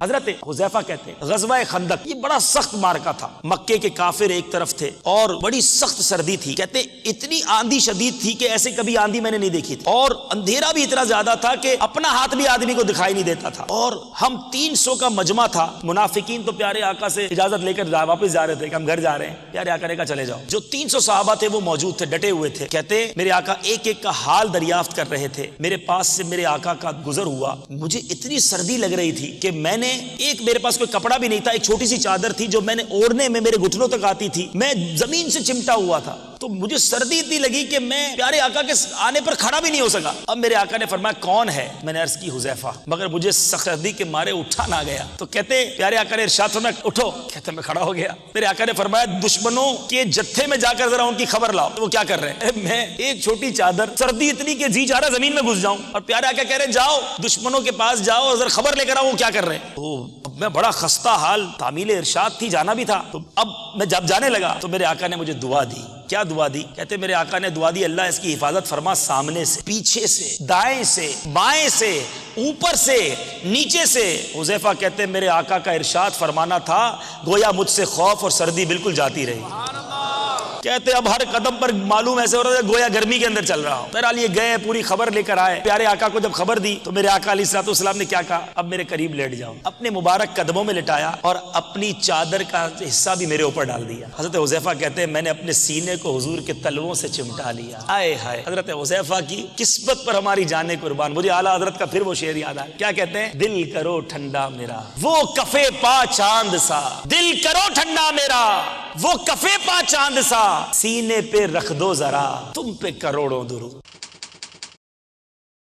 حضرت حذیفہ کہتے ہیں غزوہ خندق یہ بڑا سخت معرکہ تھا، مکے کے کافر ایک طرف تھے اور بڑی سخت سردی تھی، کہتے اتنی آندھی شدید تھی کہ ایسے کبھی آندھی میں نے نہیں دیکھی تھی، اور اندھیرا بھی اتنا زیادہ تھا کہ اپنا ہاتھ بھی آدمی کو دکھائی نہیں دیتا تھا، اور ہم 300 کا مجمع تھا۔ منافقین تو پیارے آقا سے اجازت لے کر واپس جا رہے تھے کہ ہم گھر جا رہے ہیں، پیارے آقا نے کہا چلے جاؤ۔ جو 300 صحابہ تھے وہ موجود تھے، ڈٹے ہوئے تھے، کہتے میرے آقا ایک ایک کا حال دریافت کر رہے تھے، میرے پاس سے میرے آقا کا گزر ہوا، مجھے اتنی سردی لگ رہی تھی کہ میں نے میرے پاس کوئی کپڑا بھی نہیں تھا، ایک چھوٹی سی چادر تھی جو میں نے اوڑھنے میں میرے گھٹنوں تک آتی تھی، میں زمین سے چمٹا ہوا تھا، تو مجھے سردی اتنی لگی کہ میں پیارے آقا کے آنے پر کھڑا بھی نہیں ہو سکا۔ اب میرے آقا نے فرمایا کون ہے؟ میں نے عرض کی حذیفہ، مگر مجھے سردی کے مارے اٹھا نہ گیا، تو کہتے پیارے آقا نے ارشاد فرمایا اٹھو، کہتے میں کھڑا ہو گیا۔ میرے آقا نے فرمایا دشمنوں کے جتھے میں جا کر ذرا ان کی خبر لاؤ، وہ کیا کر رہے ہیں؟ میں ایک چھوٹی چادر، سردی اتنی کہ جی چاہ رہا زمین میں گھس جاؤں، اور پیارے آقا کہہ رہے جاؤ دشمنوں کے پاس جاؤ اور ذرا خبر لے کر آؤ وہ کیا کر رہے ہیں۔ میں بڑا خستہ حال، تعمیل ارشاد تھی، جانا بھی تھا، تو اب میں جب جانے لگا تو میرے آقا نے مجھے دعا دی۔ کیا دعا دی؟ کہتے میرے آقا نے دعا دی اللہ اس کی حفاظت فرما، سامنے سے، پیچھے سے، دائیں سے، بائیں سے، اوپر سے، نیچے سے۔ حذیفہ کہتے میرے آقا کا ارشاد فرمانا تھا گویا مجھ سے خوف اور سردی بالکل جاتی رہی۔ کہتے اب ہر قدم پر معلوم ایسے ہو رہا ہے گویا گرمی کے اندر چل رہا ہوں۔ بہرحال یہ گئے، پوری خبر لے کر آئے، پیارے آقا کو جب خبر دی تو میرے آقا علیہ الصلوۃ والسلام نے کیا کہا؟ اب میرے قریب لیٹ جاؤ، اپنے مبارک قدموں میں لٹایا اور اپنی چادر کا حصہ بھی میرے اوپر ڈال دیا۔ حضرت حذیفہ کہتے ہیں میں نے اپنے سینے کو حضور کے تلووں سے چمٹا لیا۔ آئے ہائے، حضرت حذیفہ کی قسمت پر ہماری جانیں قربان۔ مجھے اعلیٰ حضرت کا پھر وہ شعر یاد آیا، کیا کہتے ہیں؟ دل کرو ٹھنڈا میرا وہ کفے پا چاند سا، دل کرو ٹھنڈا میرا وہ کفے پا چاند سا، سینے پہ رکھ دو ذرا تم پہ کروڑوں درود۔